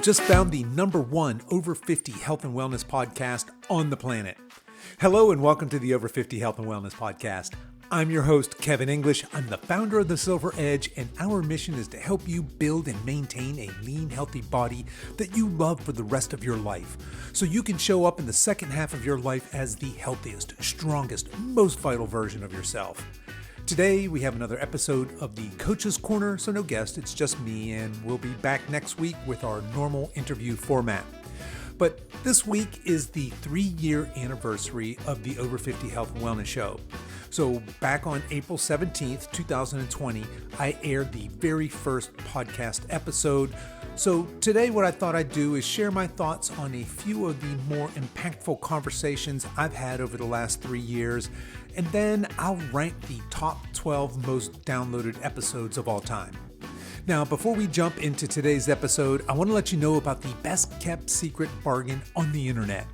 just found the #1 over 50 health and wellness podcast on the planet. Hello and welcome to the Over 50 Health and Wellness Podcast. I'm your host, Kevin English. I'm the founder of The Silver Edge, and our mission is to help you build and maintain a lean, healthy body that you love for the rest of your life, so you can show up in the second half of your life as the healthiest, strongest, most vital version of yourself. Today, we have another episode of the Coach's Corner, so no guest, it's just me, and we'll be back next week with our normal interview format. But this week is the 3-year anniversary of the Over 50 Health and Wellness Show. So back on April 17th, 2020, I aired the very first podcast episode. So today what I thought I'd do is share my thoughts on a few of the more impactful conversations I've had over the last 3 years, and then I'll rank the top 12 most downloaded episodes of all time. Now, before we jump into today's episode, I want to let you know about the best kept secret bargain on the internet.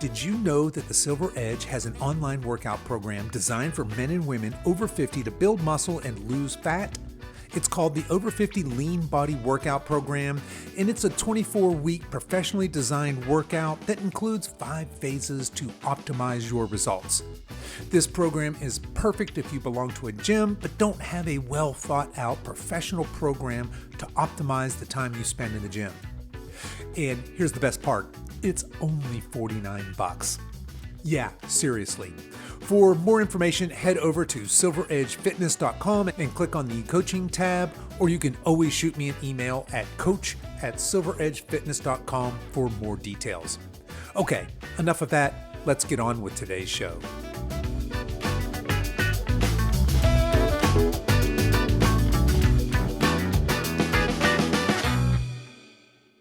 Did you know that the Silver Edge has an online workout program designed for men and women over 50 to build muscle and lose fat? It's called the Over 50 Lean Body Workout Program, and it's a 24-week professionally designed workout that includes 5 phases to optimize your results. This program is perfect if you belong to a gym but don't have a well-thought-out professional program to optimize the time you spend in the gym. And here's the best part, it's only $49. Yeah, seriously. For more information, head over to silveredgefitness.com and click on the coaching tab, or you can always shoot me an email at coach@silveredgefitness.com for more details. Okay, enough of that. Let's get on with today's show.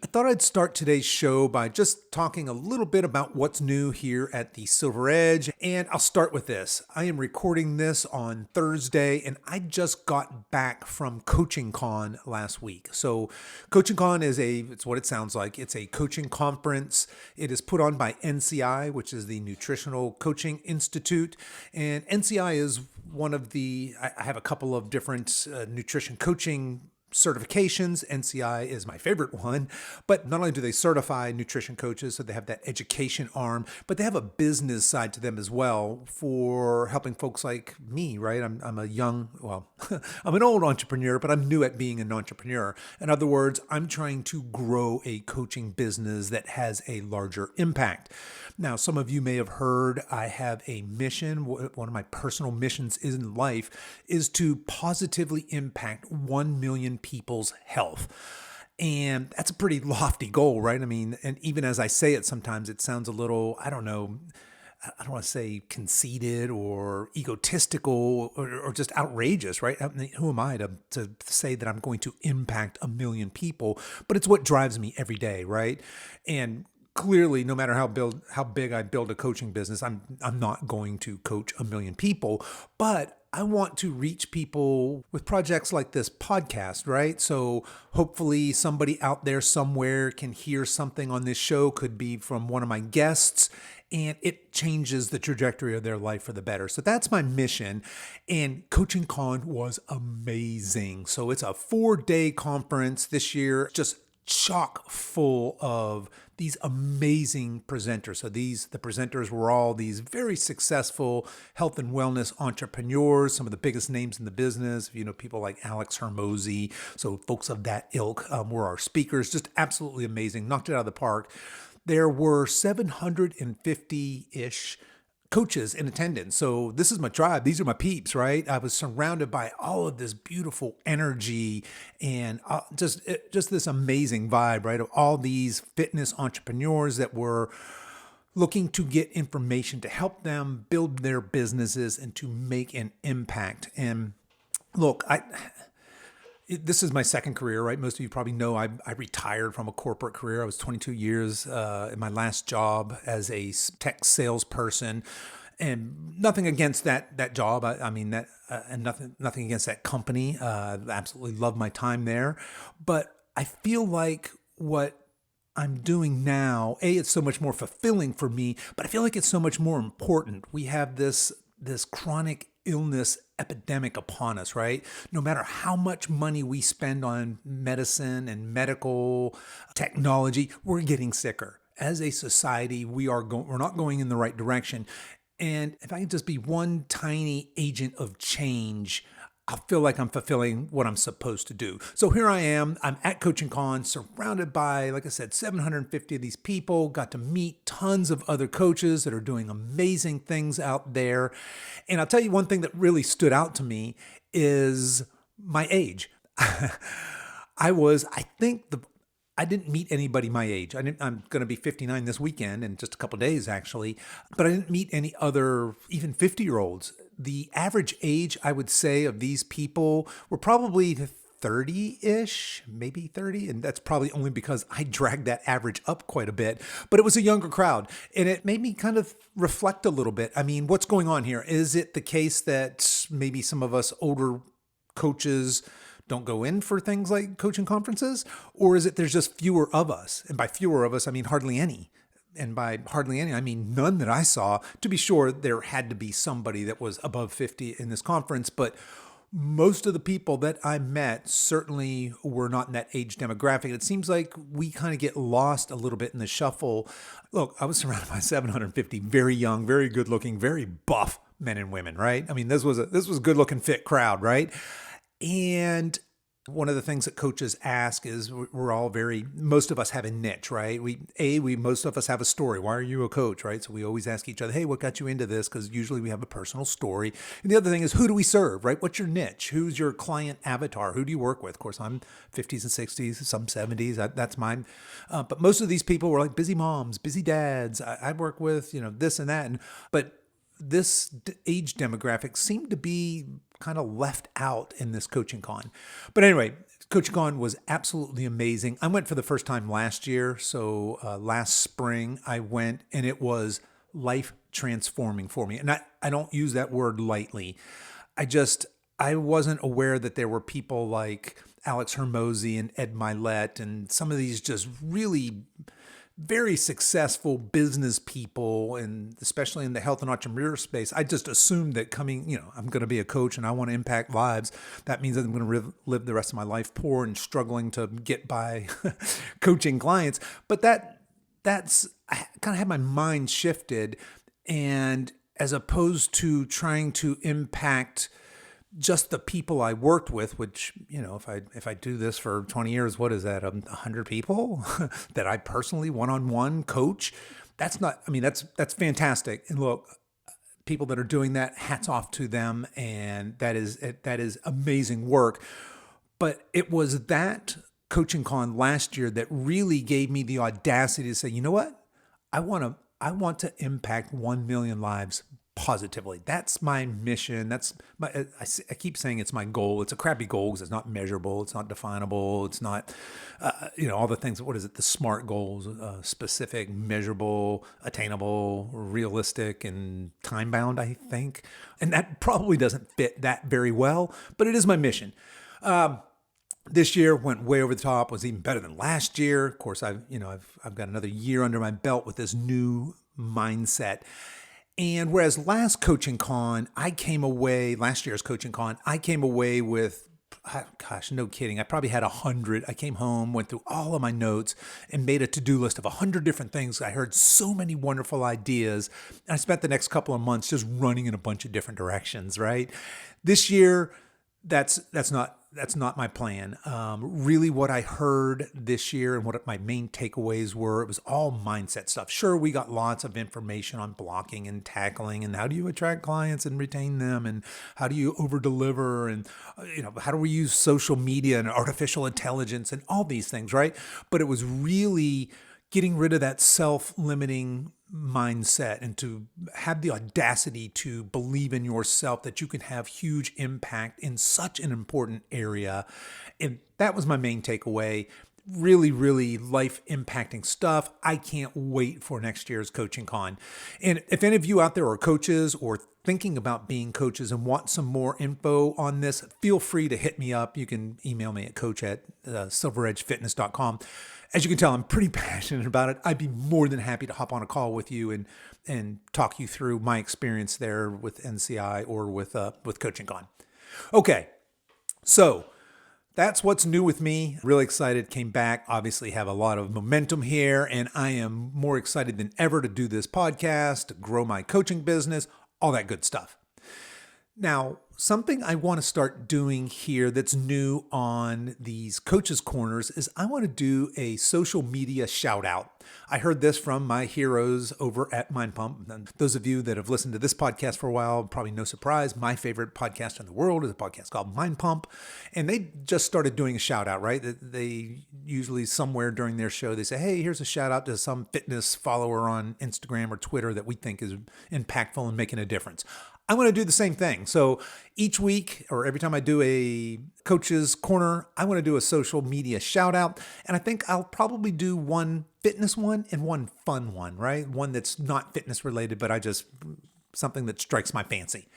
I thought I'd start today's show by just talking a little bit about what's new here at the Silver Edge, and I'll start with this. I am recording this on Thursday, and I just got back from Coaching Con last week. So Coaching Con it's what it sounds like. It's a coaching conference. It is put on by NCI, which is the Nutritional Coaching Institute, and NCI is one of I have a couple of different nutrition coaching certifications. NCI is my favorite one, but not only do they certify nutrition coaches, so they have that education arm, but they have a business side to them as well for helping folks like me, right? I'm a I'm an old entrepreneur, but I'm new at being an entrepreneur. In other words, I'm trying to grow a coaching business that has a larger impact. Now, some of you may have heard I have a mission. One of my personal missions in life is to positively impact 1 million people's health. And that's a pretty lofty goal, right? I mean, and even as I say it, sometimes it sounds a little, I don't want to say conceited or egotistical or just outrageous, right? I mean, who am I to say that I'm going to impact 1 million people? But it's what drives me every day, right? And clearly, no matter how big I build a coaching business, I'm not going to coach 1 million people, but I want to reach people with projects like this podcast, right? So hopefully somebody out there somewhere can hear something on this show, could be from one of my guests, and it changes the trajectory of their life for the better. So that's my mission. And Coaching Con was amazing. So it's a 4-day conference this year, just chock full of these amazing presenters. So the presenters were all these very successful health and wellness entrepreneurs, some of the biggest names in the business, people like Alex Hormozy. So folks of that ilk were our speakers, just absolutely amazing, knocked it out of the park. There were 750-ish coaches in attendance. So this is my tribe. These are my peeps, right? I was surrounded by all of this beautiful energy and just this amazing vibe, right? Of all these fitness entrepreneurs that were looking to get information to help them build their businesses and to make an impact. And look, this is my second career, right? Most of you probably know I retired from a corporate career. I was 22 years in my last job as a tech salesperson, and nothing against that job. And nothing against that company. I absolutely love my time there, but I feel like what I'm doing now, it's so much more fulfilling for me, but I feel like it's so much more important. We have this chronic illness epidemic upon us, right? No matter how much money we spend on medicine and medical technology, we're getting sicker. As a society, we're not going in the right direction. And if I can just be one tiny agent of change, I feel like I'm fulfilling what I'm supposed to do. So here I am. I'm at Coaching Con, surrounded by, like I said, 750 of these people. Got to meet tons of other coaches that are doing amazing things out there. And I'll tell you one thing that really stood out to me is my age. I didn't meet anybody my age. I'm going to be 59 this weekend in just a couple of days, actually. But I didn't meet any other, even 50-year-olds. The average age, I would say, of these people were probably 30-ish, maybe 30. And that's probably only because I dragged that average up quite a bit. But it was a younger crowd. And it made me kind of reflect a little bit. I mean, what's going on here? Is it the case that maybe some of us older coaches don't go in for things like coaching conferences? Or is it there's just fewer of us? And by fewer of us, I mean hardly any. And by hardly any, I mean none that I saw. To be sure, there had to be somebody that was above 50 in this conference, but most of the people that I met certainly were not in that age demographic. It seems like we kind of get lost a little bit in the shuffle. Look, I was surrounded by 750 very young, very good looking, very buff men and women, right? I mean, this was a good looking, fit crowd, right? And one of the things that coaches ask is most of us have a niche, right? Most of us have a story. Why are you a coach, right? So we always ask each other, hey, what got you into this? Because usually we have a personal story. And the other thing is, who do we serve, right? What's your niche? Who's your client avatar? Who do you work with? Of course, I'm 50s and 60s, some 70s. That's mine. But most of these people were like busy moms, busy dads. I work with, this and that. But this age demographic seemed to be kind of left out in this Coaching Con. But anyway, Coaching Con was absolutely amazing. I went for the first time last year. So last spring I went, and it was life transforming for me. And I don't use that word lightly. I wasn't aware that there were people like Alex Hermosi and Ed Milet and some of these just really very successful business people, and especially in the health and entrepreneur space. I just assumed that I'm going to be a coach and I want to impact lives. That means that I'm going to live the rest of my life poor and struggling to get by coaching clients. But that's I kind of had my mind shifted, and as opposed to trying to impact just the people I worked with, which, if I do this for 20 years, what is that? 100 people that I personally one-on-one coach. That's fantastic. And look, people that are doing that, hats off to them. And that is amazing work. But it was that Coaching Con last year that really gave me the audacity to say, you know what? I want to impact 1 million lives positively. That's my mission. I keep saying it's my goal. It's a crappy goal because it's not measurable. It's not definable. It's not, all the things. What is it? The SMART goals: specific, measurable, attainable, realistic, and time bound, I think. And that probably doesn't fit that very well, but it is my mission. This year went way over the top, was even better than last year. Of course, I've got another year under my belt with this new mindset. And whereas last year's Coaching Con, I came away with, gosh, no kidding, I probably had 100. I came home, went through all of my notes, and made a to-do list of 100 different things. I heard so many wonderful ideas. And I spent the next couple of months just running in a bunch of different directions, right? This year, that's not my plan. Really what I heard this year and what my main takeaways were, it was all mindset stuff. Sure, we got lots of information on blocking and tackling and how do you attract clients and retain them and how do you over deliver and how do we use social media and artificial intelligence and all these things, right? But it was really getting rid of that self-limiting mindset and to have the audacity to believe in yourself that you can have huge impact in such an important area. And that was my main takeaway. Really, really life impacting stuff. I can't wait for next year's Coaching Con. And if any of you out there are coaches or thinking about being coaches and want some more info on this, feel free to hit me up. You can email me at coach@silveredgefitness.com. As you can tell, I'm pretty passionate about it. I'd be more than happy to hop on a call with you and and talk you through my experience there with NCI or with Coaching Con. Okay, so that's what's new with me. Really excited, came back, obviously have a lot of momentum here, and I am more excited than ever to do this podcast, to grow my coaching business, all that good stuff. Now, something I want to start doing here that's new on these Coaches Corners is I want to do a social media shout out. I heard this from my heroes over at Mind Pump. And those of you that have listened to this podcast for a while, probably no surprise, my favorite podcast in the world is a podcast called Mind Pump. And they just started doing a shout out, right? They usually somewhere during their show, they say, hey, here's a shout out to some fitness follower on Instagram or Twitter that we think is impactful and making a difference. I want to do the same thing. So each week or every time I do a Coach's Corner, I want to do a social media shout out. And I think I'll probably do one fitness one and one fun one, right? One that's not fitness related, but something that strikes my fancy.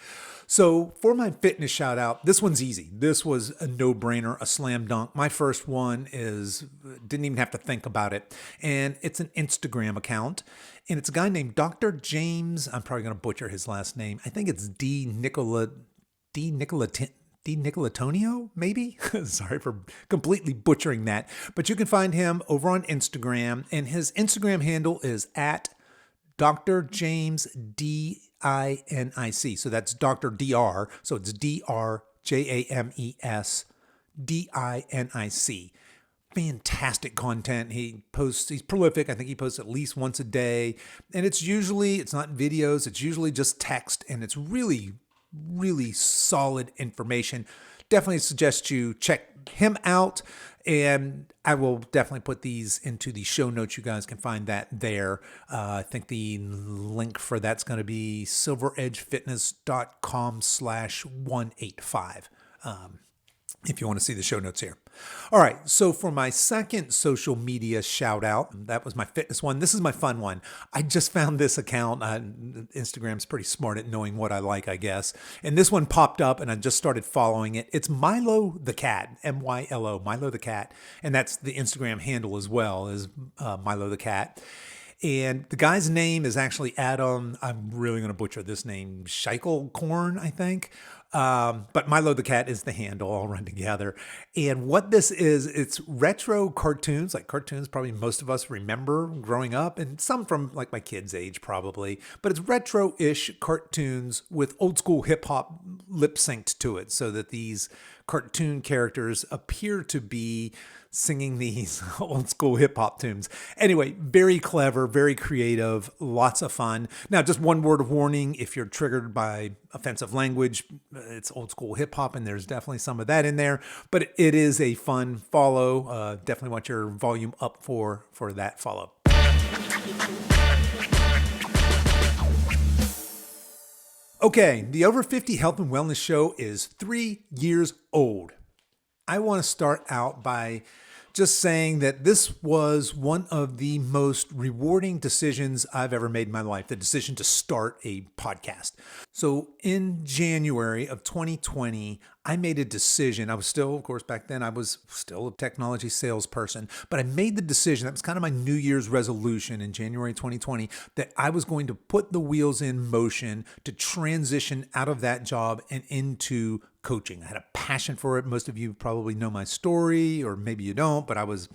So for my fitness shout out, this one's easy. This was a no-brainer, a slam dunk. My first one didn't even have to think about it. And it's an Instagram account. And it's a guy named Dr. James. I'm probably going to butcher his last name. I think it's Nicolatonio, maybe? Sorry for completely butchering that. But you can find him over on Instagram. And his Instagram handle is at Dr. James Dinic. So that's Dr. Dr. So it's DrJamesDinic. Fantastic content. He's prolific. I think he posts at least once a day. And it's not videos, it's usually just text. And it's really, really solid information. Definitely suggest you check him out. And I will definitely put these into the show notes. You guys can find that there. I think the link for that's going to be silveredgefitness.com/185. If you want to see the show notes here. All right, so for my second social media shout out, that was my fitness one. This is my fun one. I just found this account. Instagram's pretty smart at knowing what I like, I guess. And this one popped up and I just started following it. It's Milo the Cat, Mylo, Milo the Cat. And that's the Instagram handle as well, is Milo the Cat. And the guy's name is actually Adam. I'm really going to butcher this name. Scheichelkorn, I think. But Milo the Cat is the handle, all run together. And what this is, it's retro cartoons, like cartoons probably most of us remember growing up, and some from like my kids' age probably. But it's retro-ish cartoons with old school hip-hop lip synced to it, so that these cartoon characters appear to be singing these old school hip hop tunes. Anyway, very clever, very creative, lots of fun. Now, just one word of warning, if you're triggered by offensive language, it's old school hip hop and there's definitely some of that in there, but it is a fun follow. Definitely want your volume up for that follow. Okay, the Over 50 Health and Wellness Show is 3 years old. I want to start out by just saying that this was one of the most rewarding decisions I've ever made in my life, the decision to start a podcast. So in January of 2020, I made a decision. I was still, of course, back then I was still a technology salesperson, but I made the decision, that was kind of my New Year's resolution in January 2020, that I was going to put the wheels in motion to transition out of that job and into coaching. I had a passion for it. Most of you probably know my story, or maybe you don't, but I was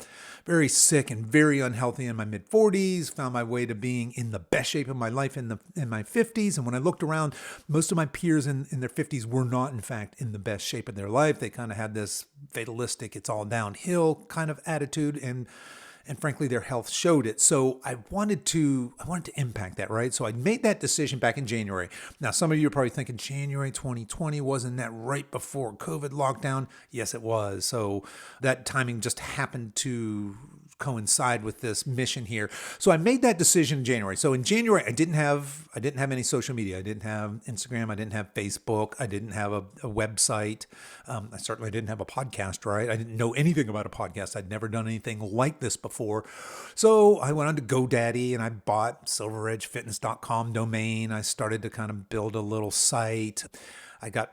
very sick and very unhealthy in my mid-40s, found my way to being in the best shape of my life in my 50s. And when I looked around, most of my peers in their 50s were not, in fact, in the best shape of their life. They kind of had this fatalistic, it's all downhill kind of attitude, and frankly, their health showed it. So I wanted to impact that, right? So I made that decision back in January. Now, some of you are probably thinking, January 2020, wasn't that right before COVID lockdown? Yes, it was. So that timing just happened to coincide with this mission here. So I made that decision in January. So in January, I didn't have any social media. I didn't have Instagram. I didn't have Facebook. I didn't have a website. I certainly didn't have a podcast, right? I didn't know anything about a podcast. I'd never done anything like this before. So I went on to GoDaddy and I bought silveredgefitness.com domain. I started to kind of build a little site. I got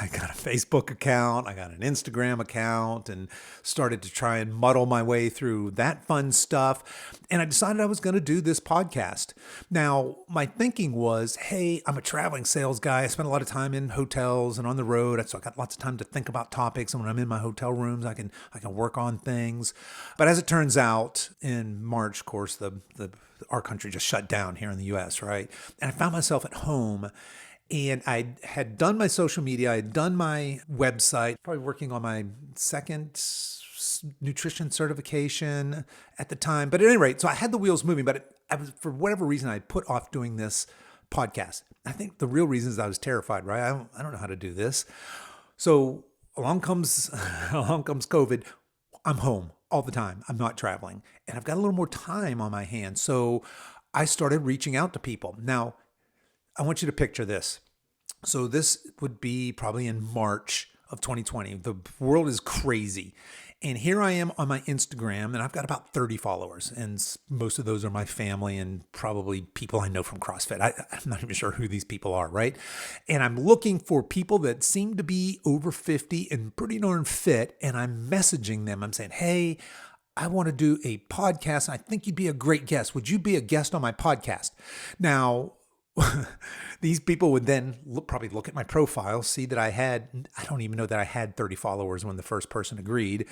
I got a Facebook account, I got an Instagram account, and started to try and muddle my way through that fun stuff. And I decided I was going to do this podcast. Now, my thinking was, hey, I'm a traveling sales guy. I spend a lot of time in hotels and on the road, so I got lots of time to think about topics. And when I'm in my hotel rooms, I can work on things. But as it turns out, in March, of course, our country just shut down here in the U.S., right? And I found myself at home. And I had done my social media, I had done my website, probably working on my second nutrition certification at the time. But at any rate, so I had the wheels moving, but I was, for whatever reason, I put off doing this podcast. I think the real reason is I was terrified, right? I don't know how to do this. So along comes COVID. I'm home all the time. I'm not traveling. And I've got a little more time on my hands. So I started reaching out to people. Now, I want you to picture this. So this would be probably in March of 2020. The world is crazy. And here I am on my Instagram, and I've got about 30 followers. And most of those are my family and probably people I know from CrossFit. I'm not even sure who these people are, right? And I'm looking for people that seem to be over 50 and pretty darn fit. And I'm messaging them. I'm saying, hey, I want to do a podcast. I think you'd be a great guest. Would you be a guest on my podcast? Now, these people would then probably look at my profile, see that I don't even know that I had 30 followers when the first person agreed.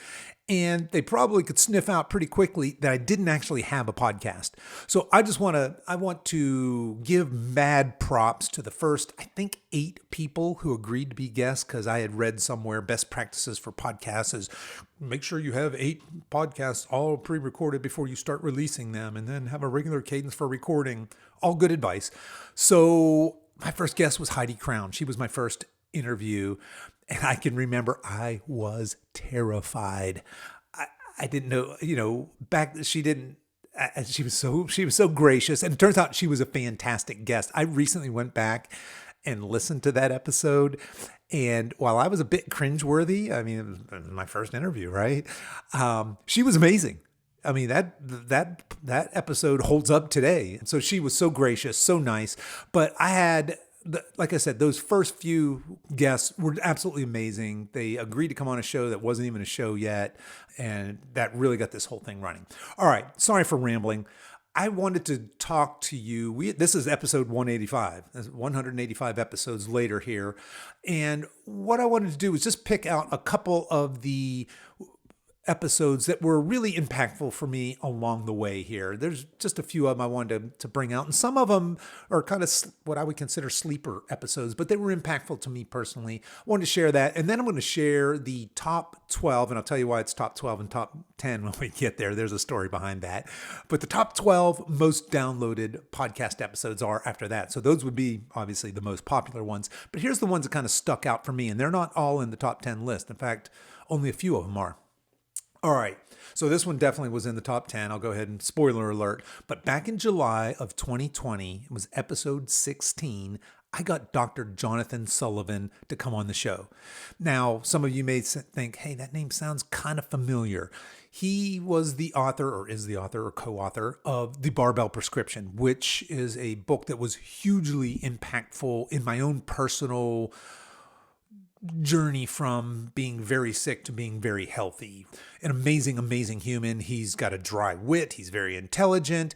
And they probably could sniff out pretty quickly that I didn't actually have a podcast. So I want to give mad props to the first, I think, 8 people who agreed to be guests, because I had read somewhere best practices for podcasts is make sure you have 8 podcasts all pre-recorded before you start releasing them, and then have a regular cadence for recording. All good advice. So my first guest was Heidi Crown. She was my first interview. And I can remember I was terrified. I didn't know, she was so gracious. And it turns out she was a fantastic guest. I recently went back and listened to that episode. And while I was a bit cringeworthy, I mean, it was my first interview, right? She was amazing. I mean, that episode holds up today. So she was so gracious, so nice. But I had, like I said, those first few guests were absolutely amazing. They agreed to come on a show that wasn't even a show yet. And that really got this whole thing running. All right. Sorry for rambling. I wanted to talk to you. This is episode 185, 185 episodes later here. And what I wanted to do was just pick out a couple of the episodes that were really impactful for me along the way here. There's just a few of them I wanted to bring out, and some of them are kind of what I would consider sleeper episodes, but they were impactful to me personally. I wanted to share that, and then I'm going to share the top 12, and I'll tell you why it's top 12 and top 10 when we get there. There's a story behind that. But the top 12 most downloaded podcast episodes are after that. So those would be obviously the most popular ones. But here's the ones that kind of stuck out for me, and they're not all in the top 10 list. In fact, only a few of them are. All right, so this one definitely was in the top 10. I'll go ahead and spoiler alert. But back in July of 2020, it was episode 16, I got Dr. Jonathon Sullivan to come on the show. Now, some of you may think, hey, that name sounds kind of familiar. He was the author, or is the author or co-author of The Barbell Prescription, which is a book that was hugely impactful in my own personal journey from being very sick to being very healthy. An amazing, amazing human. He's got a dry wit. He's very intelligent.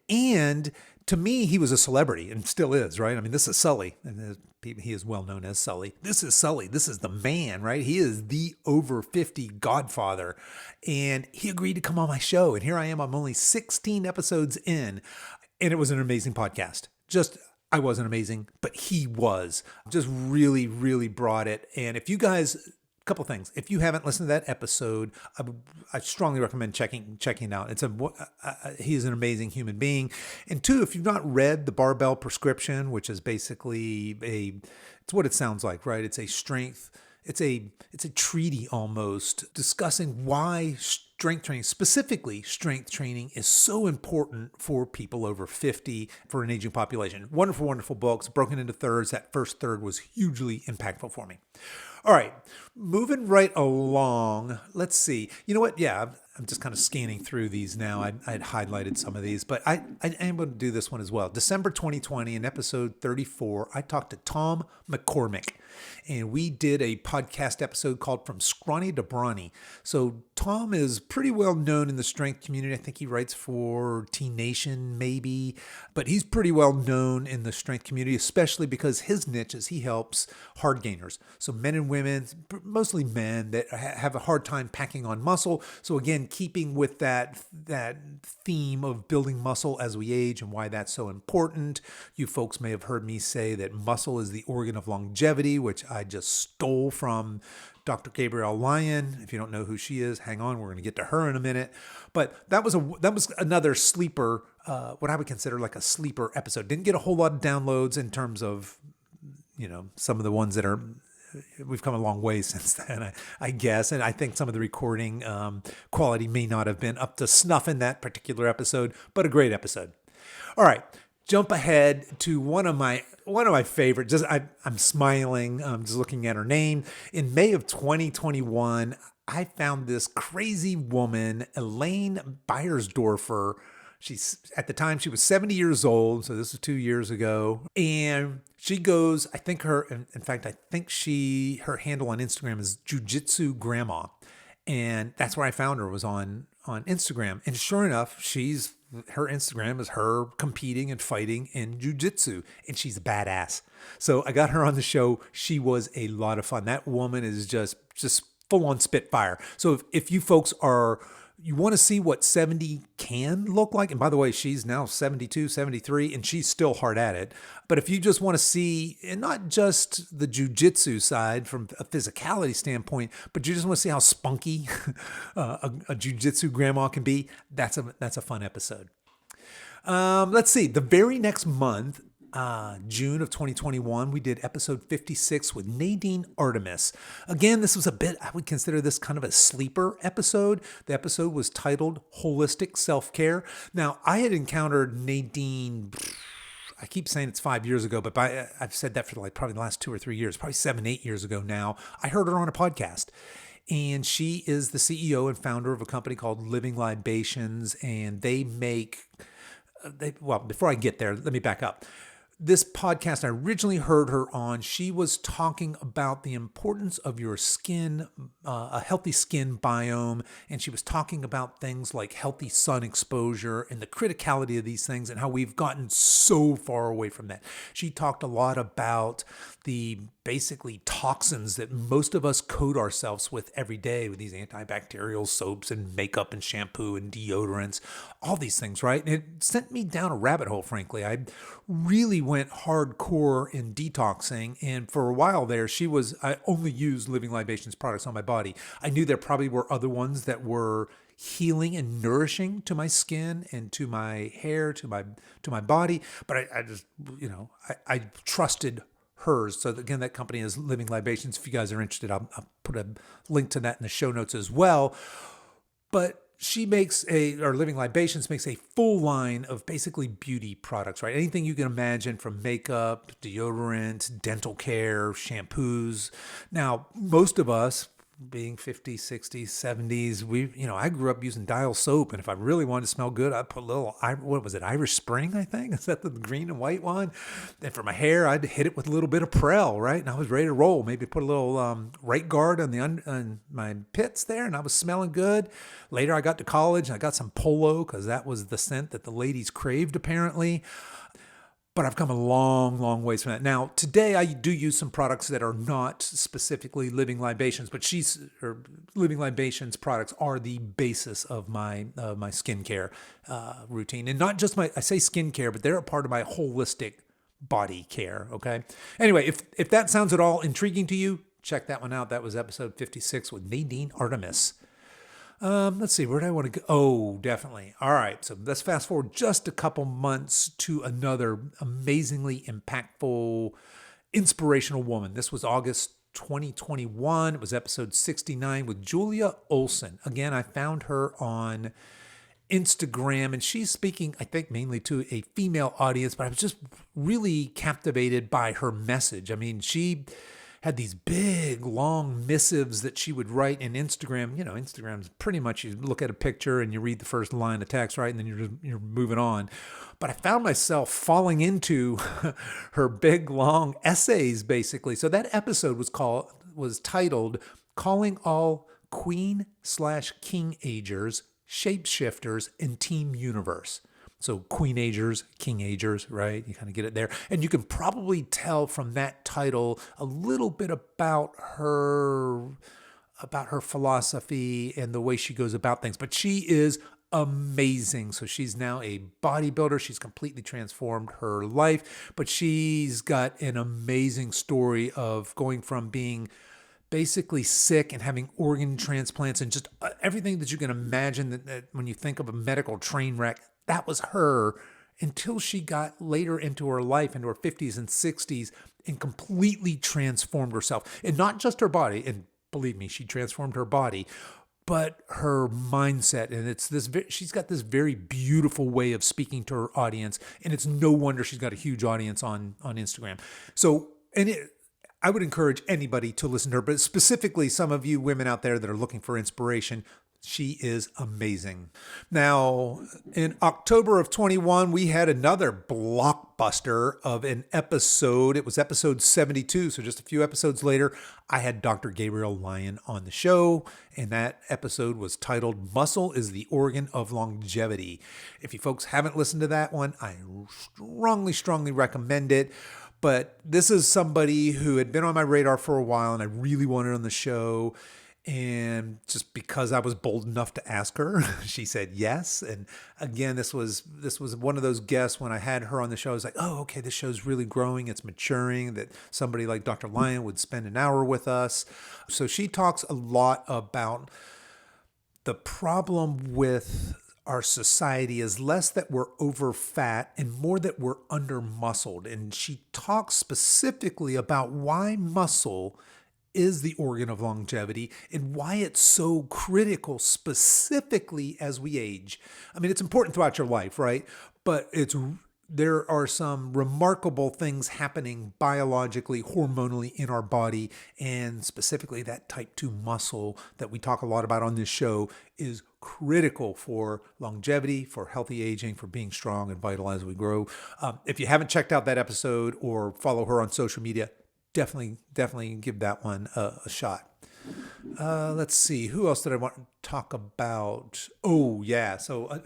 And to me, he was a celebrity and still is, right? I mean, this is Sully. And he is well known as Sully. This is Sully. This is the man, right? He is the over 50 godfather. And he agreed to come on my show. And here I am. I'm only 16 episodes in. And it was an amazing podcast. I wasn't amazing, but he was. Just really, really brought it. And if you guys, a couple things. If you haven't listened to that episode, I strongly recommend checking it out. He is an amazing human being. And 2, if you've not read The Barbell Prescription, which is basically it's what it sounds like, right? It's a treaty almost discussing why strength training, specifically strength training, is so important for people over 50 for an aging population. Wonderful, wonderful books, broken into thirds. That first third was hugely impactful for me. All right, moving right along. Let's see. You know what? Yeah, I'm just kind of scanning through these now. I had highlighted some of these, but I am going to do this one as well. December 2020, in episode 34, I talked to Tom MacCormick, and we did a podcast episode called From Scrawny to Brawny. So Tom is pretty well known in the strength community. I think he writes for T Nation, maybe, but he's pretty well known in the strength community, especially because his niche is he helps hard gainers. So men and women, mostly men, that have a hard time packing on muscle. So again, keeping with that theme of building muscle as we age and why that's so important. You folks may have heard me say that muscle is the organ of longevity, which I just stole from Dr. Gabrielle Lyon. If you don't know who she is, hang on, we're going to get to her in a minute. But that was another sleeper, what I would consider like a sleeper episode. Didn't get a whole lot of downloads in terms of, some of the ones that are. We've come a long way since then, I guess. And I think some of the recording quality may not have been up to snuff in that particular episode, but a great episode. All right, jump ahead to one of my favorite. I'm smiling. I'm just looking at her name. In May of 2021, I found this crazy woman, Elaine Beiersdoerfer. At the time she was 70 years old, so this was 2 years ago. And she goes, her handle on Instagram is Jiu-Jitsu Grandma. And that's where I found her, was on Instagram. And sure enough, her Instagram is her competing and fighting in jiu-jitsu, and she's a badass. So I got her on the show. She was a lot of fun. That woman is just full on spitfire. So if you folks you want to see what 70 can look like. And by the way, she's now 72, 73, and she's still hard at it. But if you just want to see, and not just the jiu-jitsu side from a physicality standpoint, but you just want to see how spunky a jiu-jitsu grandma can be, that's a fun episode. Let's see. The very next month, June of 2021, we did episode 56 with Nadine Artemis. Again, this was I would consider this kind of a sleeper episode. The episode was titled Holistic Self-Care. Now, I had encountered Nadine, I keep saying it's 5 years ago, but I've said that for probably the last 2 or 3 years, probably 7, 8 years ago now. I heard her on a podcast. And she is the CEO and founder of a company called Living Libations, and they make, before I get there, let me back up. This podcast, I originally heard her on, she was talking about the importance of your skin, a healthy skin biome, and she was talking about things like healthy sun exposure and the criticality of these things and how we've gotten so far away from that. She talked a lot about the basically toxins that most of us coat ourselves with every day with these antibacterial soaps and makeup and shampoo and deodorants, all these things, right? And it sent me down a rabbit hole, frankly. I really went hardcore in detoxing, and for a while there, I only used Living Libations products on my body. I knew there probably were other ones that were healing and nourishing to my skin and to my hair, to my body, but I just, I trusted hers. So again, that company is Living Libations. If you guys are interested, I'll put a link to that in the show notes as well. But Living Libations makes a full line of basically beauty products, right? Anything you can imagine, from makeup, deodorant, dental care, shampoos. Now, most of us, being 50s, 60s, 70s, I grew up using Dial soap, and if I really wanted to smell good, I'd put a little, what was it, Irish Spring, I think? Is that the green and white one? And for my hair, I'd hit it with a little bit of Prel, right? And I was ready to roll. Maybe put a little right guard on my pits there, and I was smelling good. Later, I got to college, and I got some Polo, because that was the scent that the ladies craved, apparently. But I've come a long, long ways from that. Now, today I do use some products that are not specifically Living Libations, but Living Libations products are the basis of my skincare routine. And not just I say skincare, but they're a part of my holistic body care, okay? Anyway, if that sounds at all intriguing to you, check that one out. That was episode 56 with Nadine Artemis. Let's see, where do I want to go? Oh, definitely. All right, so let's fast forward just a couple months to another amazingly impactful, inspirational woman. This was August 2021. It was episode 69 with Julia Olson. Again, I found her on Instagram, and she's speaking, I think, mainly to a female audience, but I was just really captivated by her message. I mean, she had these big, long missives that she would write in Instagram. You know, Instagram's pretty much, you look at a picture and you read the first line of text, right? And then you're moving on. But I found myself falling into her big, long essays, basically. So that episode was titled Calling All Queen/King Agers, Shapeshifters, and Team Universe. So Queen Agers, King Agers, right? You kind of get it there. And you can probably tell from that title a little bit about her philosophy and the way she goes about things. But she is amazing. So she's now a bodybuilder. She's completely transformed her life, but she's got an amazing story of going from being basically sick and having organ transplants and just everything that you can imagine that when you think of a medical train wreck, that was her, until she got later into her life, into her 50s and 60s, and completely transformed herself. And not just her body, and believe me, she transformed her body, but her mindset. And she's got this very beautiful way of speaking to her audience, and it's no wonder she's got a huge audience on Instagram. So, I would encourage anybody to listen to her, but specifically some of you women out there that are looking for inspiration, she is amazing. Now, in October of 21, we had another blockbuster of an episode. It was episode 72. So just a few episodes later, I had Dr. Gabrielle Lyon on the show, and that episode was titled Muscle is the Organ of Longevity. If you folks haven't listened to that one, I strongly recommend it. But this is somebody who had been on my radar for a while, and I really wanted on the show. And just because I was bold enough to ask her, she said yes. And again, this was one of those guests when I had her on the show. I was like, oh, okay, this show's really growing. It's maturing, that somebody like Dr. Lyon would spend an hour with us. So she talks a lot about the problem with our society is less that we're over fat and more that we're under muscled. And she talks specifically about why muscle is the organ of longevity and why it's so critical specifically as we age. I mean, it's important throughout your life, right? But there are some remarkable things happening biologically, hormonally in our body, and specifically that type 2 muscle that we talk a lot about on this show is critical for longevity, for healthy aging, for being strong and vital as we grow. If you haven't checked out that episode or follow her on social media, definitely give that one a shot. Let's see. Who else did I want to talk about? Oh, yeah. So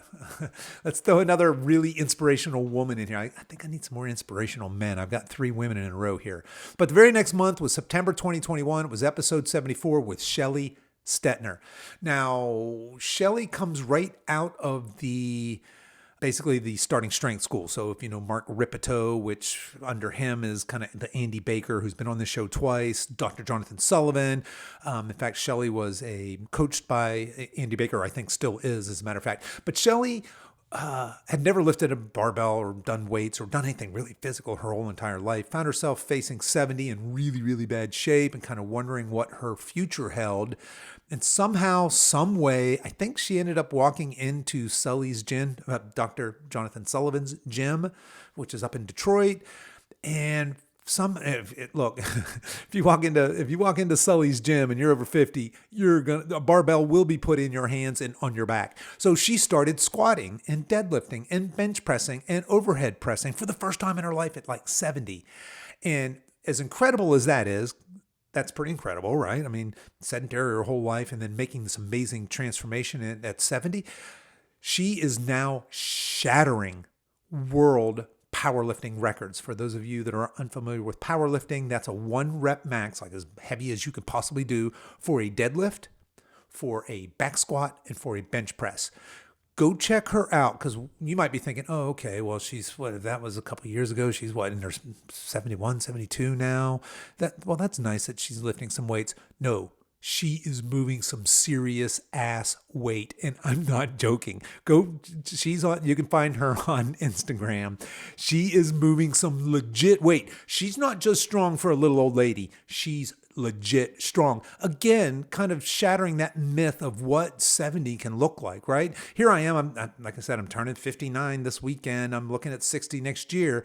let's throw another really inspirational woman in here. I think I need some more inspirational men. I've got 3 women in a row here. But the very next month was September 2021. It was episode 74 with Shelly Stettner. Now, Shelly comes right out of basically the starting strength school. So if you know Mark Ripito, which under him is kind of the Andy Baker, who's been on this show twice, Dr. Jonathon Sullivan. In fact, Shelly was coached by Andy Baker, I think still is, as a matter of fact. But Shelly had never lifted a barbell or done weights or done anything really physical her whole entire life. Found herself facing 70 in really, really bad shape and kind of wondering what her future held. And somehow, some way, I think she ended up walking into Sully's gym, Dr. Jonathon Sullivan's gym, which is up in Detroit. And look, if you walk into Sully's gym and you're over 50, a barbell will be put in your hands and on your back. So she started squatting and deadlifting and bench pressing and overhead pressing for the first time in her life at like 70. And as incredible as that is, that's pretty incredible, right? I mean, sedentary her whole life and then making this amazing transformation at 70. She is now shattering world powerlifting records. For those of you that are unfamiliar with powerlifting, that's a 1 rep max, like as heavy as you could possibly do, for a deadlift, for a back squat, and for a bench press. Go check her out, because you might be thinking, oh, okay, well, that was a couple years ago. She's in her 71, 72 now. That's nice that she's lifting some weights. No, she is moving some serious ass weight, and I'm not joking. You can find her on Instagram. She is moving some legit weight. She's not just strong for a little old lady. She's legit strong. Again, kind of shattering that myth of what 70 can look like, right? Here I am. Like I said, I'm turning 59 this weekend. I'm looking at 60 next year.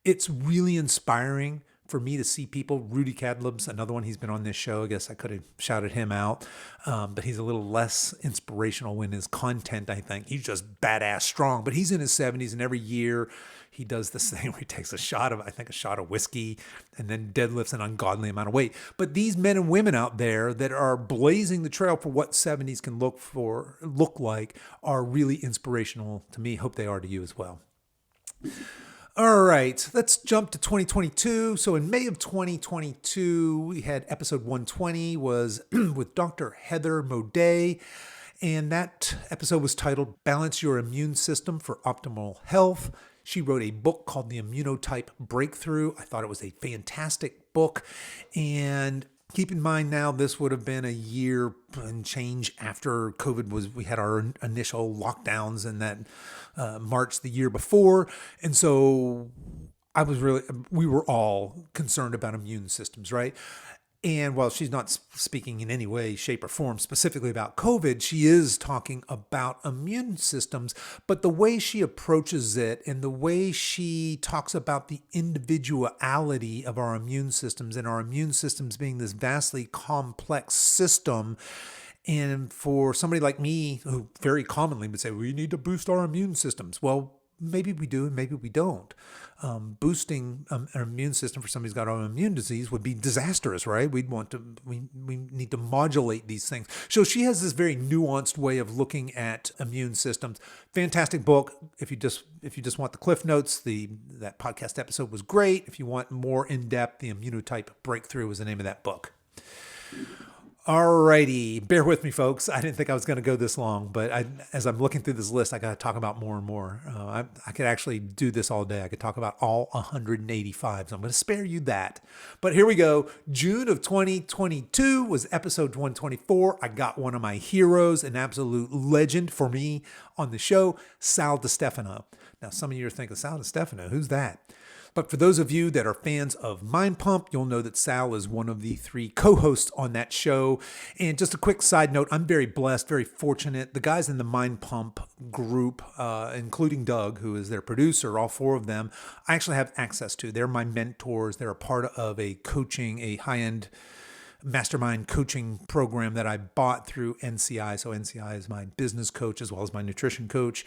It's really inspiring for me to see people. Rudy Cadleb's another one. He's been on this show. I guess I could have shouted him out. But he's a little less inspirational in his content, I think. He's just badass strong. But he's in his 70s, and every year he does this thing where he takes a shot of whiskey and then deadlifts an ungodly amount of weight. But these men and women out there that are blazing the trail for what 70s can look like are really inspirational to me. Hope they are to you as well. All right, let's jump to 2022. So in May of 2022, we had episode 120 was with Dr. Heather Moday. And that episode was titled Balance Your Immune System for Optimal Health. She wrote a book called The Immunotype Breakthrough. I thought it was a fantastic book. And keep in mind now, this would have been a year and change after we had our initial lockdowns in that March the year before. And so we were all concerned about immune systems, right? And while she's not speaking in any way, shape, or form specifically about COVID, she is talking about immune systems. But the way she approaches it and the way she talks about the individuality of our immune systems and our immune systems being this vastly complex system. And for somebody like me, who very commonly would say, we need to boost our immune systems. Well, maybe we do and maybe we don't. Boosting an immune system for somebody who's got autoimmune disease would be disastrous, right? We need to modulate these things. So she has this very nuanced way of looking at immune systems. Fantastic book. If you just want the cliff notes, that podcast episode was great. If you want more in depth, the Immunotype Breakthrough is the name of that book. Alrighty, bear with me, folks. I didn't think I was going to go this long, but as I'm looking through this list, I got to talk about more and more. I could actually do this all day. I could talk about all 185, so I'm going to spare you that. But here we go. June of 2022 was episode 124. I got one of my heroes, an absolute legend for me on the show, Sal DiStefano. Now, some of you are thinking, Sal DiStefano, who's that? But for those of you that are fans of Mind Pump, you'll know that Sal is one of the 3 co-hosts on that show. And just a quick side note, I'm very blessed, very fortunate. The guys in the Mind Pump group, including Doug, who is their producer, all 4 of them, I actually have access to. They're my mentors. They're a part of a high-end mastermind coaching program that I bought through NCI. So NCI is my business coach as well as my nutrition coach.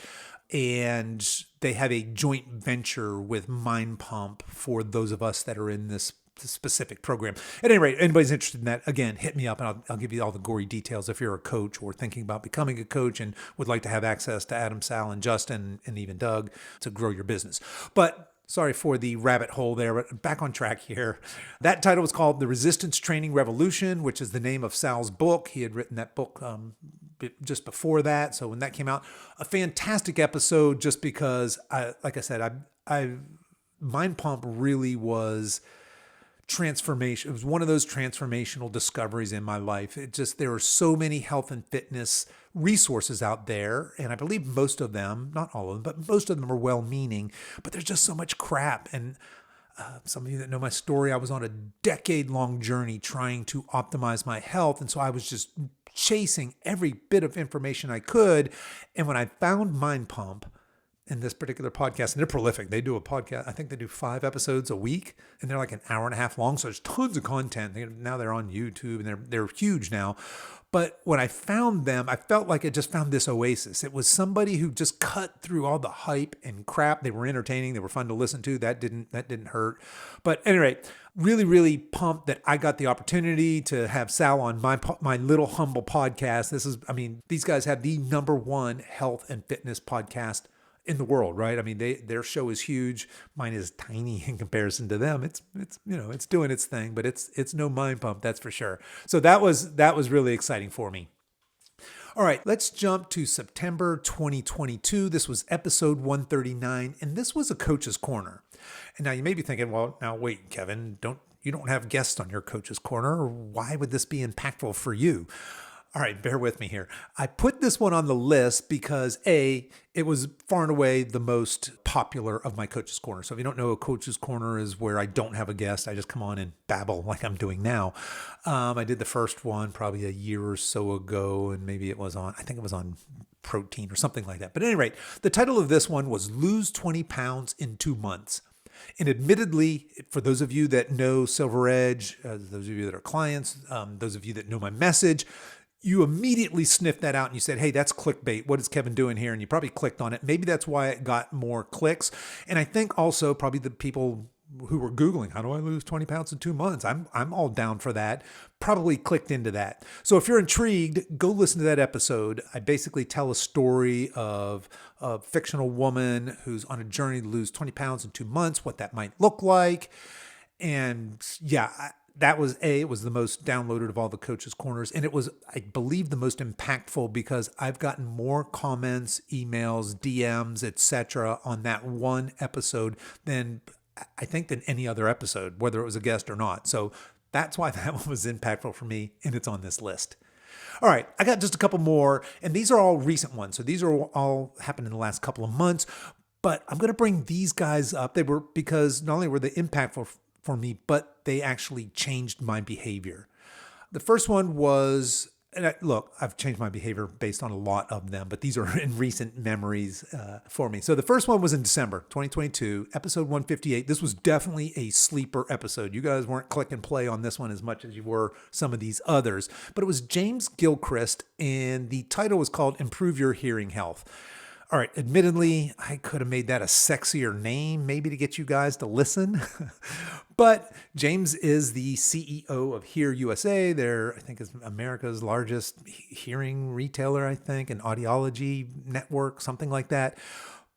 And they have a joint venture with Mind Pump for those of us that are in this specific program. At any rate, anybody's interested in that, again, hit me up and I'll give you all the gory details if you're a coach or thinking about becoming a coach and would like to have access to Adam, Sal, and Justin, and even Doug to grow your business. But sorry for the rabbit hole there, but back on track here. That title was called The Resistance Training Revolution, which is the name of Sal's book. He had written that book just before that. So when that came out, a fantastic episode just because, like I said, Mind Pump really was transformation. It was one of those transformational discoveries in my life. There are so many health and fitness resources out there. And I believe most of them, not all of them, but most of them are well-meaning, but there's just so much crap. And some of you that know my story, I was on a decade-long journey trying to optimize my health. And so I was just chasing every bit of information I could. And when I found Mind Pump in this particular podcast, and they're prolific. They do a podcast, I think they do 5 episodes a week, and they're like an hour and a half long. So there's tons of content. Now they're on YouTube and they're huge now. But when I found them, I felt like I just found this oasis. It was somebody who just cut through all the hype and crap. They were entertaining. They were fun to listen to. That didn't hurt. But at any rate, really, really pumped that I got the opportunity to have Sal on my little humble podcast. These guys have the #1 health and fitness podcast in the world, right? I mean, their show is huge. Mine is tiny in comparison to them. It's doing its thing, but it's no Mind Pump, that's for sure. So that was really exciting for me. All right, let's jump to September 2022. This was episode 139, and this was a Coach's Corner. And now you may be thinking, well, now wait, Kevin, you don't have guests on your Coach's Corner. Why would this be impactful for you? All right, bear with me here. I put this one on the list because it was far and away the most popular of my Coach's Corner. So if you don't know, a Coach's Corner is where I don't have a guest. I just come on and babble like I'm doing now. I did the first one probably a year or so ago, and maybe I think it was on protein or something like that. But at any rate, the title of this one was Lose 20 Pounds in 2 Months. And admittedly, for those of you that know Silver Edge, those of you that are clients, those of you that know my message, you immediately sniffed that out and you said, hey, that's clickbait. What is Kevin doing here? And you probably clicked on it. Maybe that's why it got more clicks. And I think also probably the people who were Googling, how do I lose 20 pounds in 2 months? I'm all down for that. Probably clicked into that. So if you're intrigued, go listen to that episode. I basically tell a story of a fictional woman who's on a journey to lose 20 pounds in 2 months, what that might look like. And yeah, it was the most downloaded of all the Coaches Corners. And it was, I believe, the most impactful because I've gotten more comments, emails, DMs, etc. on that one episode than I think than any other episode, whether it was a guest or not. So that's why that one was impactful for me, and it's on this list. All right, I got just a couple more, and these are all recent ones. So these are all happened in the last couple of months, but I'm going to bring these guys up. They were because not only were they impactful for me, but they actually changed my behavior. The first one was, and look, I've changed my behavior based on a lot of them, but these are in recent memories for me. So the first one was in December 2022, episode 158. This was definitely a sleeper episode. You guys weren't click and play on this one as much as you were some of these others, but it was James Gilchrist, and the title was called Improve Your Hearing Health. All right, admittedly, I could have made that a sexier name, maybe to get you guys to listen. But James is the CEO of Hear USA. They're, I think, is America's largest hearing retailer, I think, an audiology network, something like that.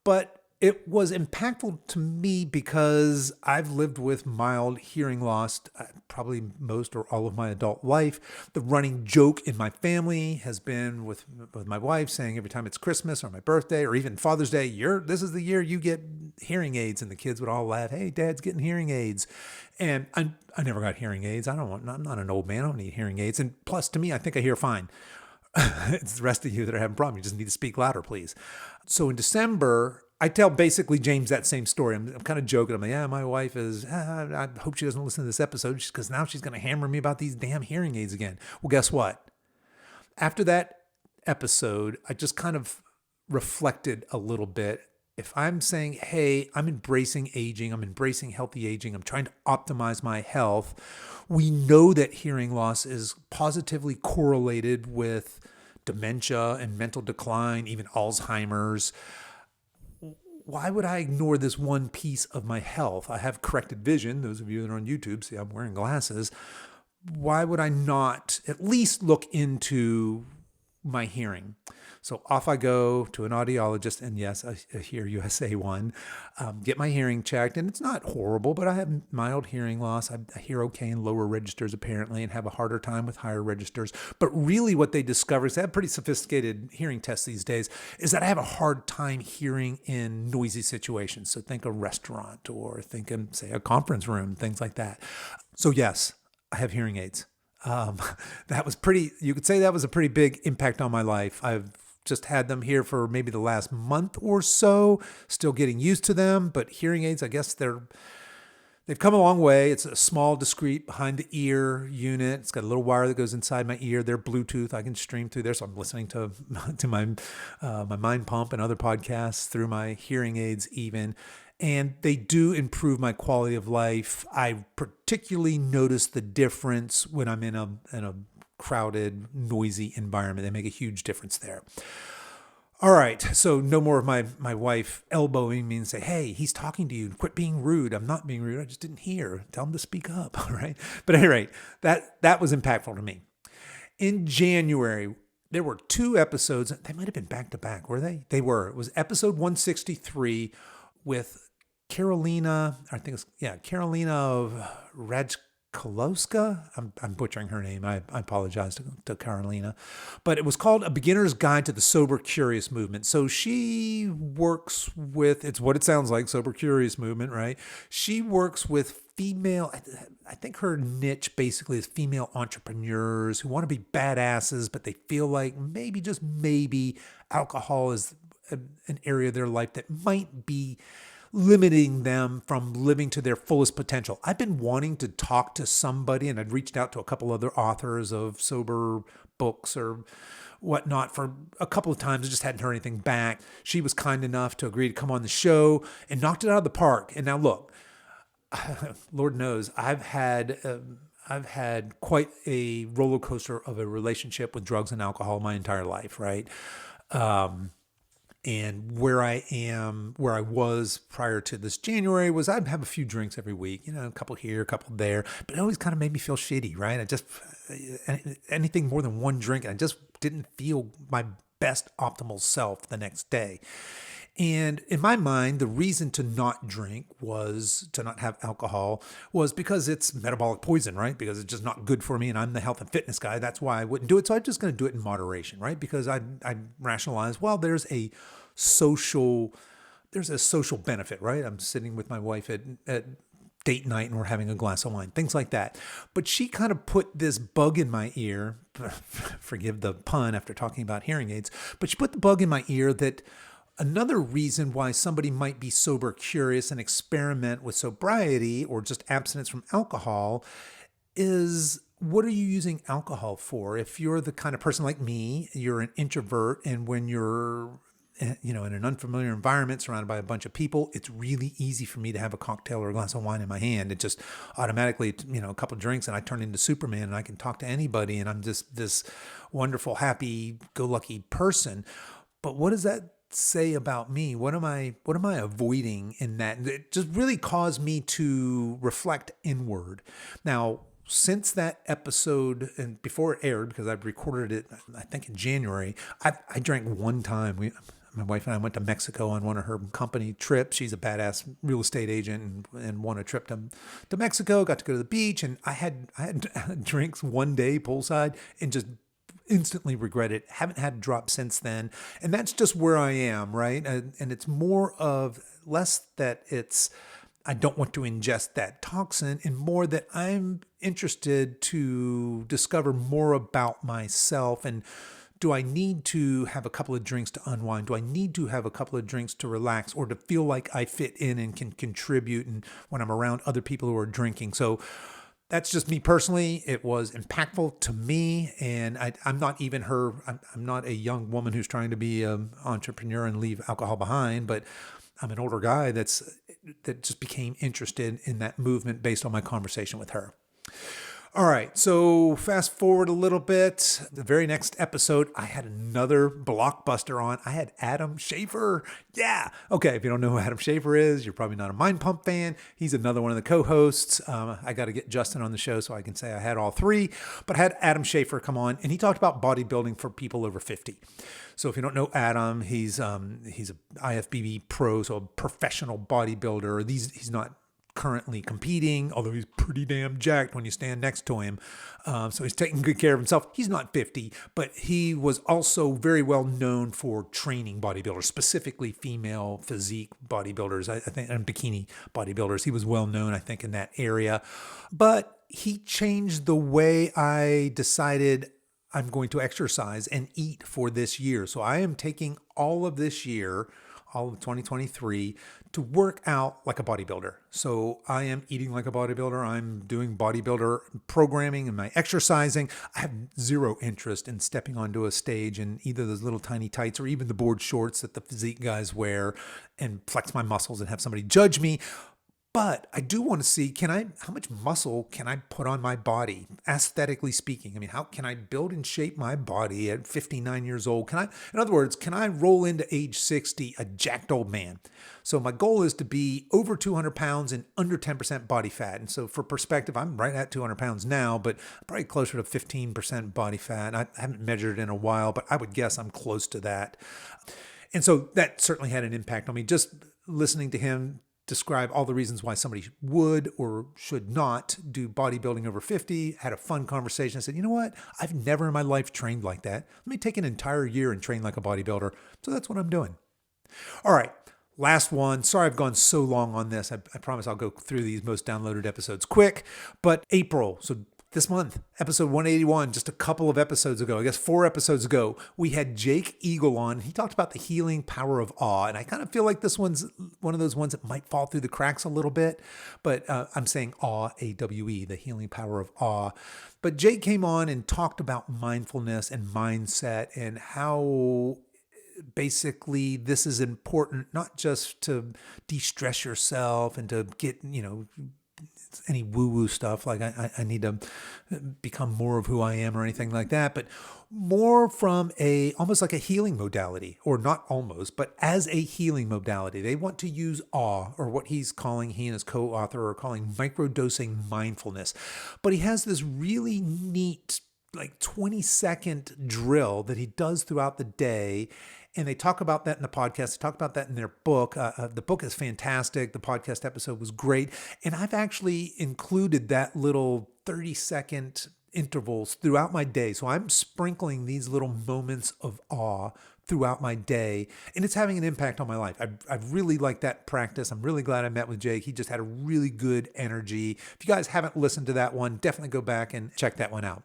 But it was impactful to me because I've lived with mild hearing loss probably most or all of my adult life. The running joke in my family has been with my wife saying every time it's Christmas or my birthday or even Father's Day, this is the year you get hearing aids. And the kids would all laugh, hey, Dad's getting hearing aids. And I never got hearing aids. I'm not an old man. I don't need hearing aids. And plus, to me, I think I hear fine. It's the rest of you that are having a problem. You just need to speak louder, please. So in December, I tell basically James that same story. I'm kind of joking. I'm like, yeah, my wife is, I hope she doesn't listen to this episode because now she's going to hammer me about these damn hearing aids again. Well, guess what? After that episode, I just kind of reflected a little bit. If I'm saying, hey, I'm embracing aging, I'm embracing healthy aging, I'm trying to optimize my health, we know that hearing loss is positively correlated with dementia and mental decline, even Alzheimer's. Why would I ignore this one piece of my health? I have corrected vision. Those of you that are on YouTube see I'm wearing glasses. Why would I not at least look into my hearing? So off I go to an audiologist, and yes, I Hear USA one, get my hearing checked, and it's not horrible, but I have mild hearing loss. I hear okay in lower registers apparently and have a harder time with higher registers. But really what they discover is they have pretty sophisticated hearing tests these days, is that I have a hard time hearing in noisy situations. So think a restaurant or think in, say, a conference room, things like that. So yes, I have hearing aids. That was you could say that was a pretty big impact on my life. I've just had them here for maybe the last month or so, still getting used to them, but hearing aids, I guess they've come a long way. It's a small, discreet, behind the ear unit. It's got a little wire that goes inside my ear. They're Bluetooth. I can stream through there. So I'm listening to my Mind Pump and other podcasts through my hearing aids even. And they do improve my quality of life. I particularly notice the difference when I'm in a crowded, noisy environment. They make a huge difference there. All right, so no more of my wife elbowing me and say, hey, he's talking to you. Quit being rude. I'm not being rude. I just didn't hear. Tell him to speak up, all right? But at any rate, that was impactful to me. In January, there were 2 episodes. They might have been back-to-back, were they? They were. It was episode 163 with Carolina of Rajkoloska. I'm butchering her name. I apologize to Carolina. But it was called A Beginner's Guide to the Sober Curious Movement. So she works with, it's what it sounds like, Sober Curious Movement, right? She works with female, I think her niche basically is female entrepreneurs who want to be badasses, but they feel like maybe, just maybe, alcohol is an area of their life that might be limiting them from living to their fullest potential. I've been wanting to talk to somebody, and I'd reached out to a couple other authors of sober books or whatnot for a couple of times. I just hadn't heard anything back. She was kind enough to agree to come on the show and knocked it out of the park. And now look, Lord knows, I've had quite a roller coaster of a relationship with drugs and alcohol my entire life, right? And where I am, where I was prior to this January was I'd have a few drinks every week, a couple here, a couple there, but it always kind of made me feel shitty, right? I just, anything more than one drink, I just didn't feel my best optimal self the next day. And in my mind, the reason to not drink was to not have alcohol was because it's metabolic poison, right? Because it's just not good for me and I'm the health and fitness guy. That's why I wouldn't do it. So I'm just going to do it in moderation, right? Because I rationalize, well, there's a social benefit, right? I'm sitting with my wife at date night and we're having a glass of wine, things like that. But she kind of put this bug in my ear, forgive the pun after talking about hearing aids, but she put the bug in my ear that another reason why somebody might be sober curious and experiment with sobriety or just abstinence from alcohol is, what are you using alcohol for? If you're the kind of person like me, you're an introvert, and when you're in an unfamiliar environment surrounded by a bunch of people, it's really easy for me to have a cocktail or a glass of wine in my hand. It just automatically, a couple of drinks and I turn into Superman and I can talk to anybody and I'm just this wonderful, happy-go-lucky person. But what does that say about me? What am I avoiding in that? It just really caused me to reflect inward. Now, since that episode and before it aired, because I've recorded it, I think in January, I drank one time. My wife and I went to Mexico on one of her company trips. She's a badass real estate agent and won a trip to Mexico, got to go to the beach. And I had drinks one day poolside and just instantly regret it. Haven't had a drop since then. And that's just where I am, right? And it's more of less that I don't want to ingest that toxin and more that I'm interested to discover more about myself. And do I need to have a couple of drinks to unwind? Do I need to have a couple of drinks to relax or to feel like I fit in and can contribute and when I'm around other people who are drinking? So that's just me personally. It was impactful to me, and I'm not even her. I'm not a young woman who's trying to be an entrepreneur and leave alcohol behind, but I'm an older guy that just became interested in that movement based on my conversation with her. All right, so fast forward a little bit. The very next episode, I had another blockbuster on. I had Adam Schafer. Yeah. Okay, if you don't know who Adam Schafer is, you're probably not a Mind Pump fan. He's another one of the co-hosts. I got to get Justin on the show so I can say I had all three. But I had Adam Schafer come on, and he talked about bodybuilding for people over 50. So if you don't know Adam, he's a IFBB pro, so a professional bodybuilder. He's not currently competing, although he's pretty damn jacked when you stand next to him. So he's taking good care of himself. He's not 50, but he was also very well known for training bodybuilders, specifically female physique bodybuilders, I think, and bikini bodybuilders. He was well known, I think, in that area. But he changed the way I decided I'm going to exercise and eat for this year. So I am taking all of this year, all of 2023, to work out like a bodybuilder. So I am eating like a bodybuilder. I'm doing bodybuilder programming and my exercising. I have zero interest in stepping onto a stage in either those little tiny tights or even the board shorts that the physique guys wear and flex my muscles and have somebody judge me. But I do want to see, how much muscle can I put on my body, aesthetically speaking? I mean, how can I build and shape my body at 59 years old? In other words, can I roll into age 60 a jacked old man? So my goal is to be over 200 pounds and under 10% body fat. And so for perspective, I'm right at 200 pounds now, but probably closer to 15% body fat. I haven't measured it in a while, but I would guess I'm close to that. And so that certainly had an impact on me. Just listening to him describe all the reasons why somebody would or should not do bodybuilding over 50, had a fun conversation. I said, you know what? I've never in my life trained like that. Let me take an entire year and train like a bodybuilder. So that's what I'm doing. All right. Last one. Sorry I've gone so long on this. I promise I'll go through these most downloaded episodes quick. But April, so this month, episode 181, just a couple of episodes ago, I guess 4 episodes ago, we had Jake Eagle on. He talked about the healing power of awe. And I kind of feel like this one's one of those ones that might fall through the cracks a little bit. But I'm saying awe, A-W-E, the healing power of awe. But Jake came on and talked about mindfulness and mindset and how basically this is important, not just to de-stress yourself and to get, any woo-woo stuff, like I need to become more of who I am or anything like that, but more from almost like a healing modality, or not almost, but as a healing modality. They want to use awe, or what he and his co-author are calling microdosing mindfulness. But he has this really neat, like 20-second drill that he does throughout the day. And they talk about that in the podcast. They talk about that in their book. The book is fantastic. The podcast episode was great. And I've actually included that little 30-second intervals throughout my day. So I'm sprinkling these little moments of awe throughout my day, and it's having an impact on my life. I really like that practice. I'm really glad I met with Jake. He just had a really good energy. If you guys haven't listened to that one, definitely go back and check that one out.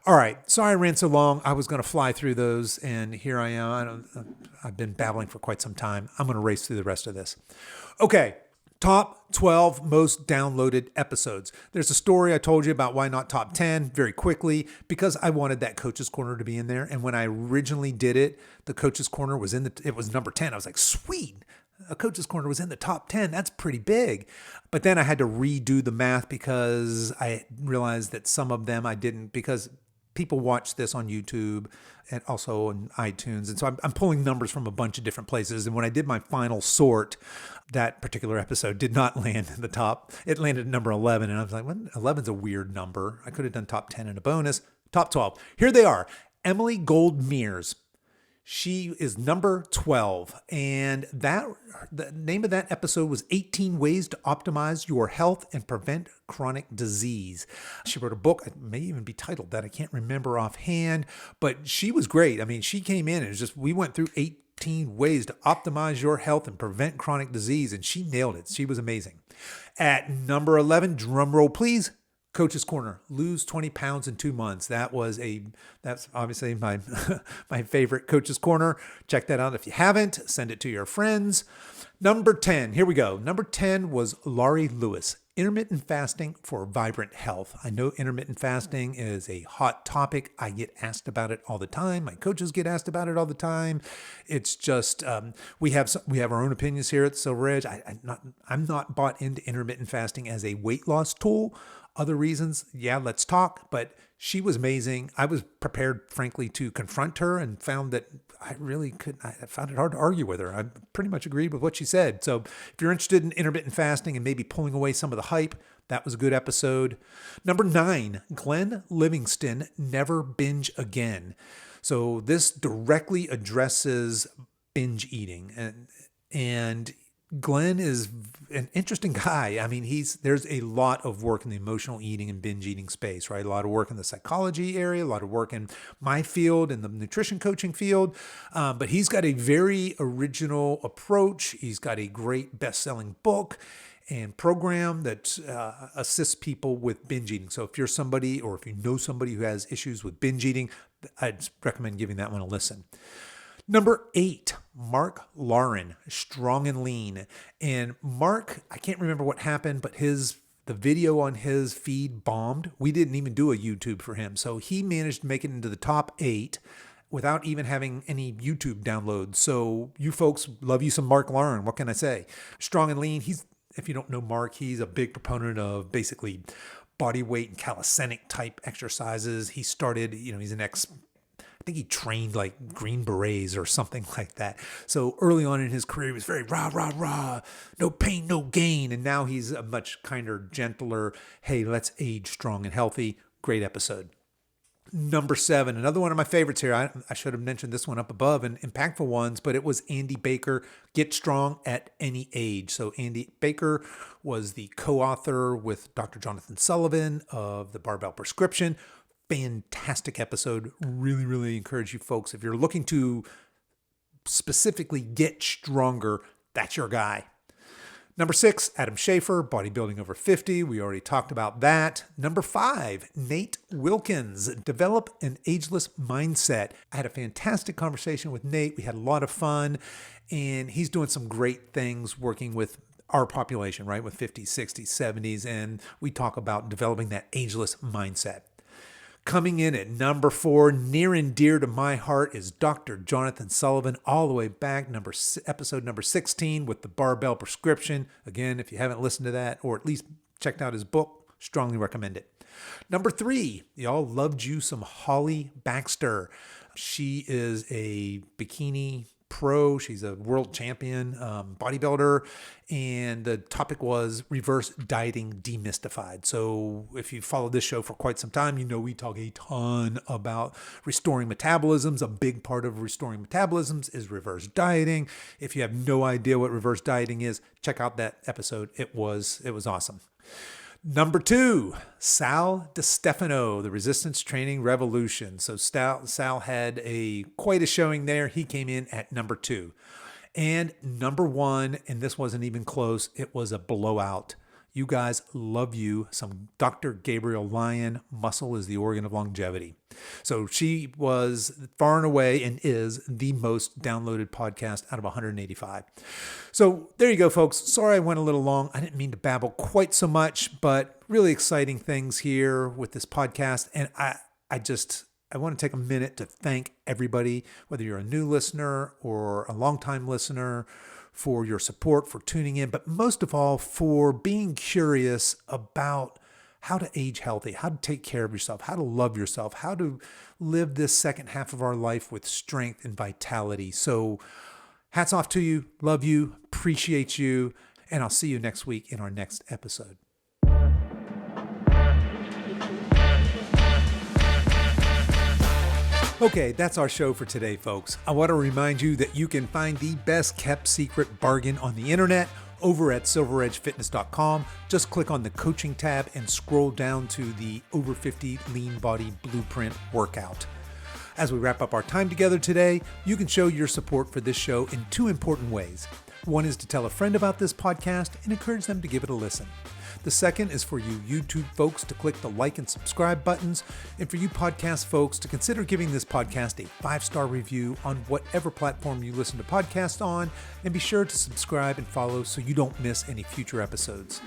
All right. Sorry I ran so long. I was going to fly through those, and here I am. I've been babbling for quite some time. I'm going to race through the rest of this. Okay. Top 12 most downloaded episodes. There's a story I told you about why not top 10 very quickly, because I wanted that Coach's Corner to be in there. And when I originally did it, the Coach's Corner was it was number 10. I was like, sweet. A Coach's Corner was in the top 10. That's pretty big. But then I had to redo the math because I realized that some of them I didn't, because people watch this on YouTube and also on iTunes. And so I'm pulling numbers from a bunch of different places. And when I did my final sort, that particular episode did not land in the top. It landed at number 11. And I was like, well, 11's a weird number. I could have done top 10 and a bonus. Top 12. Here they are. Emily Gold Mears. She is number 12, and the name of that episode was 18 Ways to Optimize Your Health and Prevent Chronic Disease. She wrote a book, it may even be titled that, I can't remember offhand, but she was great. I mean, she came in and we went through 18 ways to optimize your health and prevent chronic disease, and she nailed it. She was amazing. At number 11, drum roll please, Coach's Corner, lose 20 pounds in 2 months. That's obviously my my favorite Coach's Corner. Check that out if you haven't. Send it to your friends. Number 10, here we go. Number 10 was Laurie Lewis, intermittent fasting for vibrant health. I know intermittent fasting is a hot topic. I get asked about it all the time. My coaches get asked about it all the time. It's just we have our own opinions here at Silver Edge. I'm not bought into intermittent fasting as a weight loss tool. Other reasons, yeah, let's talk. But she was amazing. I was prepared, frankly, to confront her and found that I really couldn't. I found it hard to argue with her. I pretty much agreed with what she said. So if you're interested in intermittent fasting and maybe pulling away some of the hype, that was a good episode. Number 9, Glenn Livingston, Never Binge Again. So this directly addresses binge eating, and Glenn is an interesting guy. I mean, there's a lot of work in the emotional eating and binge eating space, right? A lot of work in the psychology area, a lot of work in my field, in the nutrition coaching field. But he's got a very original approach. He's got a great best-selling book and program that assists people with binge eating. So if you're somebody, or if you know somebody who has issues with binge eating, I'd recommend giving that one a listen. Number 8, Mark Lauren, Strong and Lean. And Mark, I can't remember what happened, but the video on his feed bombed. We didn't even do a YouTube for him. So he managed to make it into the top 8 without even having any YouTube downloads. So you folks, love you some Mark Lauren. What can I say? Strong and Lean. If you don't know Mark, he's a big proponent of basically body weight and calisthenic type exercises. He started, he's an I think he trained like Green Berets or something like that. So early on in his career, he was very rah, rah, rah, no pain, no gain. And now he's a much kinder, gentler, hey, let's age strong and healthy. Great episode. Number 7, another one of my favorites here. I should have mentioned this one up above in impactful ones, but it was Andy Baker, Get Strong at Any Age. So Andy Baker was the co-author with Dr. Jonathon Sullivan of the Barbell Prescription. Fantastic episode. Really, really encourage you folks. If you're looking to specifically get stronger, that's your guy. Number 6, Adam Schafer, Bodybuilding Over 50. We already talked about that. Number 5, Nate Wilkins, Develop an Ageless Mindset. I had a fantastic conversation with Nate. We had a lot of fun, and he's doing some great things working with our population, right? With 50s, 60s, 70s, and we talk about developing that ageless mindset. Coming in at number 4, near and dear to my heart, is Dr. Jonathon Sullivan, all the way back, episode number 16 with the Barbell Prescription. Again, if you haven't listened to that, or at least checked out his book. Strongly recommend it. Number 3, y'all loved you some Holly Baxter. She is a bikini pro. She's a world champion bodybuilder. And the topic was reverse dieting demystified. So if you followed this show for quite some time, you know we talk a ton about restoring metabolisms. A big part of restoring metabolisms is reverse dieting. If you have no idea what reverse dieting is, check out that episode. It was awesome. Number 2, Sal DiStefano, the Resistance Training Revolution. So Sal had quite a showing there. He came in at number 2. And number 1, and this wasn't even close, it was a blowout. You guys love you some Dr. Gabrielle Lyon, Muscle is the Organ of Longevity. So she was far and away and is the most downloaded podcast out of 185. So there you go, folks. Sorry I went a little long. I didn't mean to babble quite so much, but really exciting things here with this podcast. And I want to take a minute to thank everybody, whether you're a new listener or a longtime listener, for your support, for tuning in, but most of all, for being curious about how to age healthy, how to take care of yourself, how to love yourself, how to live this second half of our life with strength and vitality. So hats off to you, love you, appreciate you, and I'll see you next week in our next episode. Okay, that's our show for today, folks. I want to remind you that you can find the best kept secret bargain on the internet over at silveredgefitness.com. Just click on the coaching tab and scroll down to the Over 50 Lean Body Blueprint workout. As we wrap up our time together today, you can show your support for this show in 2 important ways. One is to tell a friend about this podcast and encourage them to give it a listen. The second is for you YouTube folks to click the like and subscribe buttons, and for you podcast folks to consider giving this podcast a 5-star review on whatever platform you listen to podcasts on, and be sure to subscribe and follow so you don't miss any future episodes.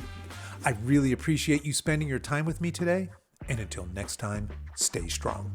I really appreciate you spending your time with me today, and until next time, stay strong.